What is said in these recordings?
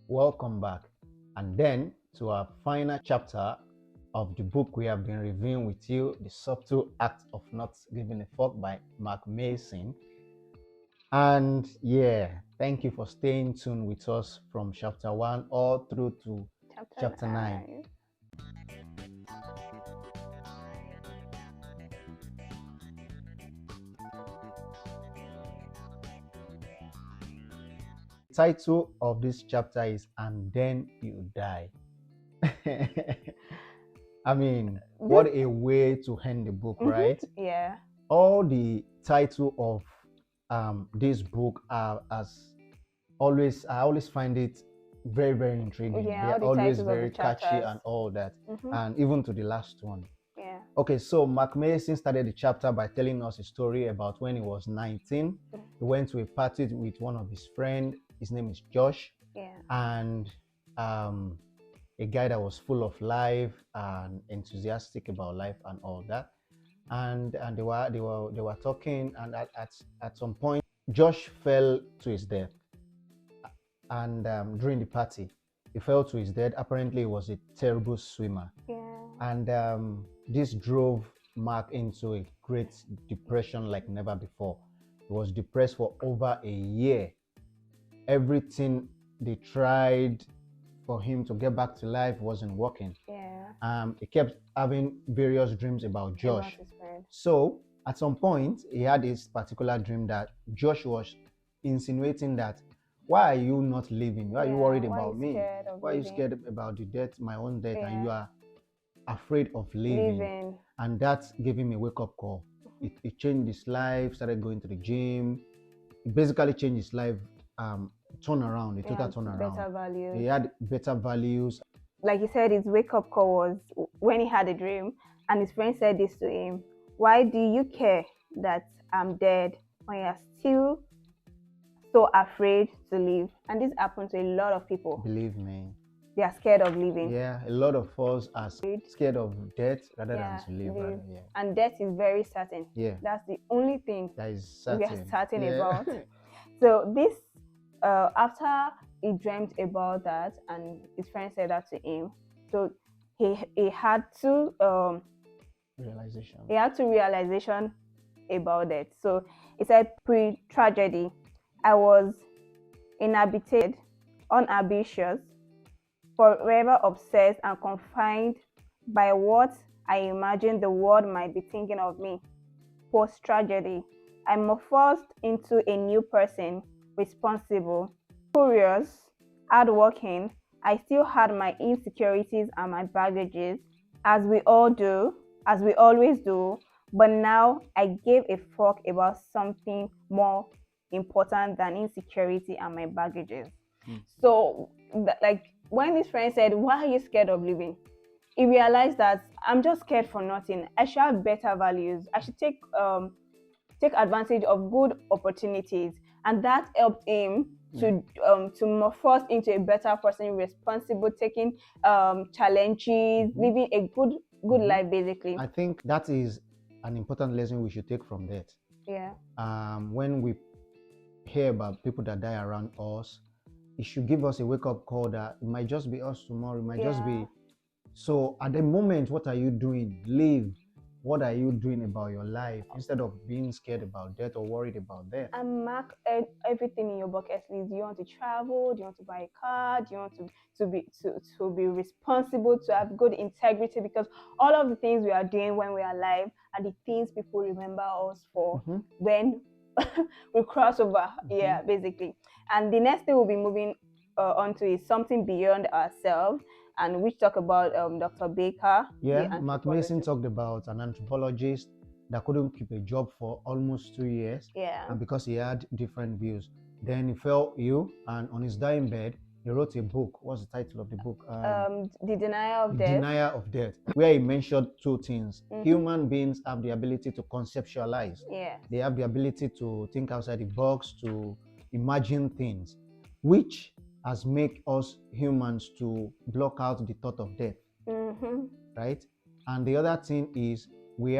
Welcome back. And then to our final chapter of the book we have been reviewing with you, The Subtle Act of Not Giving a Fuck by Mark Manson. And yeah, thank you for staying tuned with us from chapter 1 all through to chapter 9. 9. The title of this chapter is And Then You Die. I mean, what a way to end the book, right? Yeah. All the title of this book are I always find it very, very intriguing. Yeah, They're all the always titles of the very catchy chapters. and all that. Mhm. And even to the last one. Yeah. Okay, so Mark Manson started the chapter by telling us a story about when he was 19. He went to a party with one of his friends. His name is Josh. Yeah. And a guy that was full of life and enthusiastic about life and all that. And they were talking, and at some point Josh fell to his death. And during the party, he fell to his death. Apparently, he was a terrible swimmer. Yeah. And this drove Mark into a great depression like never before. He was depressed for over a year. Everything they tried for him to get back to life wasn't working. Yeah. He kept having various dreams about Josh. About his friend. So at some point, he had this particular dream that Josh was insinuating that, why are you not living? Why are you Yeah, worried why are about you me? scared of Why are you living? scared about the death, my own death, and you Yeah. are afraid of living? Living. And that gave him a wake-up call. It changed his life, started going to the gym. It basically changed his life, turnaround, a total turnaround. Better values. He had better values. Like he said, his wake-up call was when he had a dream, and his friend said this to him: "Why do you care that I'm dead when you're still so afraid to live?" And this happens to a lot of people. Believe me. They are scared of living. Yeah, a lot of us are scared of death rather than to live. live. Yeah. And death is very certain. Yeah. That's the only thing That is we certain. are certain Yeah. about. So this, after he dreamt about that, and his friend said that to him, so he had to Realization. he had to realization about it. So he said, pre-tragedy, I was inhabited, unambitious, forever obsessed and confined by what I imagined the world might be thinking of me. Post-tragedy, I morphed into a new person, responsible, curious, hardworking. I still had my insecurities and my baggages, as we all do, as we always do, but now I gave a fuck about something more important than insecurity and my baggages. So, like, when his friend said, "Why are you scared of living?" he realized that I'm just scared for nothing. I should have better values. I should take advantage of good opportunities, and that helped him to morph into a better person, responsible, taking challenges, living a good life, basically. I think that is an important lesson we should take from that. Yeah. When we hear about people that die around us, it should give us a wake-up call that it might just be us tomorrow. It might just be. So at the moment, what are you doing? Live. What are you doing about your life instead of being scared about death or worried about death? And mark everything in your bucket list. Do you want to travel? Do you want to buy a car? Do you want to be responsible, to have good integrity? Because all of the things we are doing when we are alive are the things people remember us for when we cross over. Yeah, basically. And the next thing we'll be moving on to is something beyond ourselves, and we talk about Dr. Baker. Yeah, Mark Manson talked about an anthropologist that couldn't keep a job for almost 2 years. Yeah. And because he had different views. Then he fell ill, and on his dying bed, he wrote a book. What's the title of the book? The Denial of Death. Denial of Death, where he mentioned two things. Human beings have the ability to conceptualize. Yeah. They have the ability to think outside the box, to imagine things, which has made us humans to block out the thought of death. Right? And the other thing is we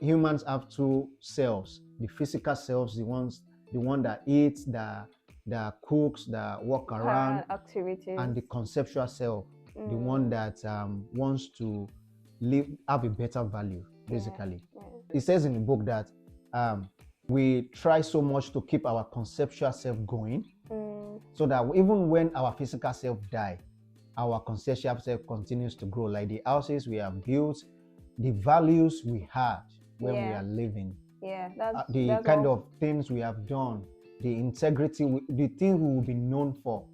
humans have two selves: the physical selves, the one that eats, that that cooks, that walk around, Parent activities. and the conceptual self, the one Mm, that wants to live, have a better value, yeah, basically. yeah. It says in the book that we try so much to keep our conceptual self going, Mm, so that even when our physical self die, our conceptual self continues to grow. Like the houses we have built, the values we had when we yeah, are living, yeah. the That's kind all. of things we have done, the integrity, the things we will be known for.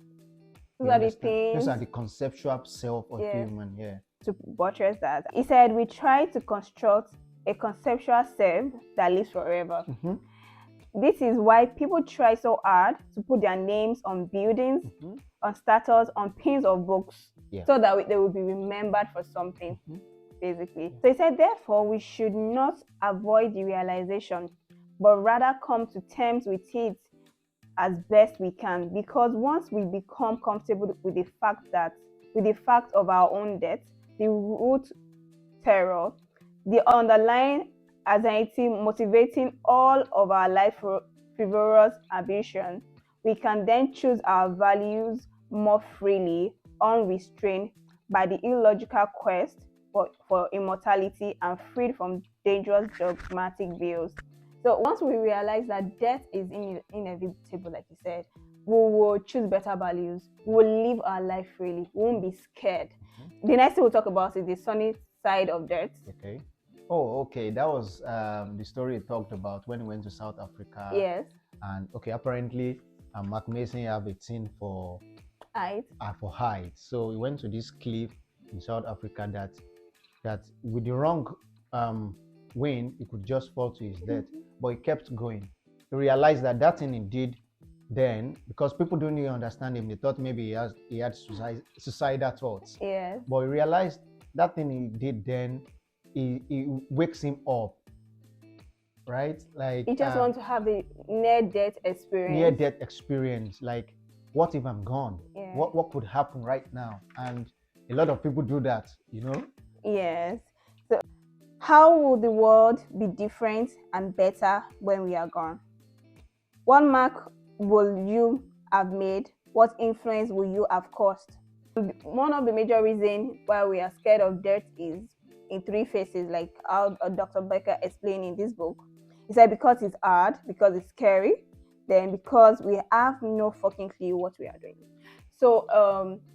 Those You are the understand? Those things. are the conceptual self of Yeah. human. Yeah. To buttress that, he said we try to construct a conceptual self that lives forever. Mm-hmm. This is why people try so hard to put their names on buildings, Mm-hmm. on statues, on pins of books, Yeah. so that they will be remembered for something, Mm-hmm. basically. Yeah. So he said, therefore, we should not avoid the realization, but rather come to terms with it as best we can. Because once we become comfortable with the fact of our own death, the root terror, the underlying anxiety motivating all of our life frivolous ambition, we can then choose our values more freely, unrestrained by the illogical quest for immortality and freed from dangerous dogmatic views. So once we realize that death is inevitable, like you said, we will choose better values. We will live our life freely. We won't be scared. Mm-hmm. The next thing we'll talk about is the sunny side of death. Okay. Oh, okay. That was the story he talked about when he went to South Africa. Yes. And okay, apparently, Mark Mason have a thing Height. for height. So he went to this cliff in South Africa that with the wrong wind, he could just fall to his death. But he kept going. He realized that that thing he did then, because people don't really understand him, they thought maybe he had suicidal thoughts. Yes. But he realized that thing he did then, he wakes him up, right? Like You just want to have the near death near experience. death experience. Like, what if I'm gone? Yeah. What could happen right now? And a lot of people do that, you know. Yes. So, how will the world be different and better when we are gone? What mark will you have made? What influence will you have caused? One of the major reasons why we are scared of death is in three phases, like how Dr. Becker explained in this book. He said because it's hard, because it's scary, then because we have no fucking clue what we are doing. So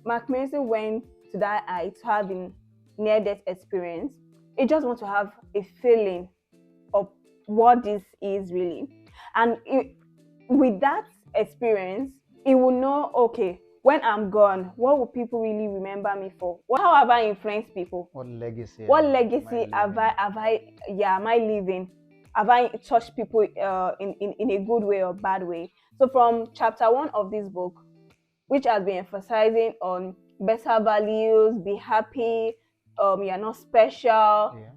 Mark Manson went to that height to have a near-death experience. He just wants to have a feeling of what this is really. And with that experience, he will know, okay, when I'm gone, what will people really remember me for? How have I influenced people? What legacy What am I legacy leaving? am I leaving? Have I touched people in a good way or bad way? So from chapter 1 of this book, which has been emphasizing on better values, be happy, you're not special, Yeah.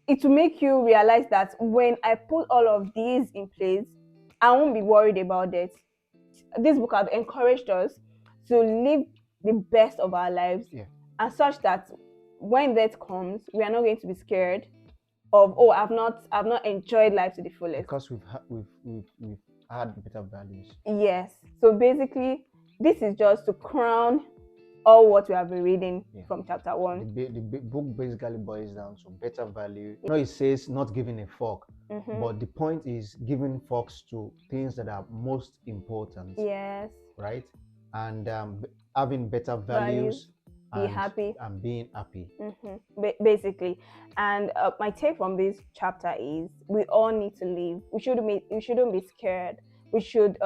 it will make you realize that when I put all of these in place, I won't be worried about it. This book has encouraged us to live the best of our lives, Yeah. and such that when death comes, we are not going to be scared of, oh, I've not enjoyed life to the fullest. Because we've had better values. Yes. So basically, this is just to crown all what we have been reading Yeah. from chapter 1. The book basically boils down to better value. You know, it says not giving a fuck, but the point is giving fucks to things that are most important, Yes. right? And having better Values. values Be and happy. being happy. Basically, and my take from this chapter is we all need to live. We shouldn't be scared. We should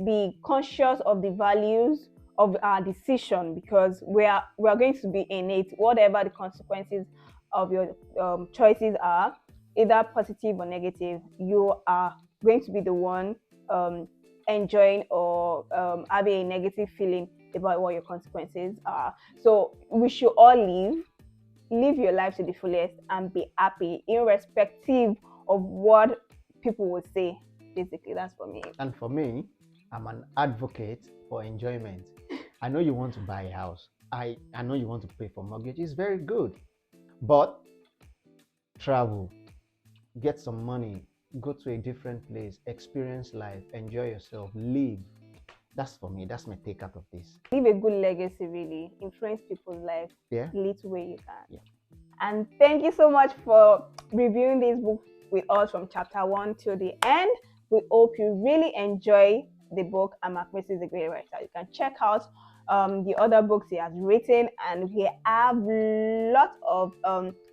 be conscious of the values of our decision, because we are going to be innate, whatever the consequences of your choices are, either positive or negative. You are going to be the one enjoying or having a negative feeling about what your consequences are. So we should all live your life to the fullest and be happy, irrespective of what people will say. Basically, that's for me. And for me, I'm an advocate for enjoyment. I know you want to buy a house. I know you want to pay for mortgage. It's very good. But travel, get some money, go to a different place, experience life, enjoy yourself, live. That's for me. That's my take out of this. Leave a good legacy, really. Influence people's life Yeah. the little way you can. Yeah. And thank you so much for reviewing this book with us from chapter 1 to the end. We hope you really enjoy the book, and Mark Manson is a great writer. You can check out the other books he has written, and we have lots of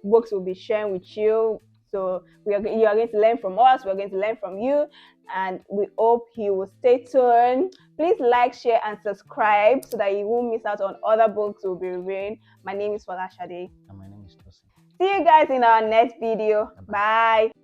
books we'll be sharing with you. So you are going to learn from us, we're going to learn from you, and we hope you will stay tuned. Please like, share, and subscribe so that you won't miss out on other books we'll be reviewing. My name is Folashade. And my name is Tosin. See you guys in our next video. Bye-bye. Bye.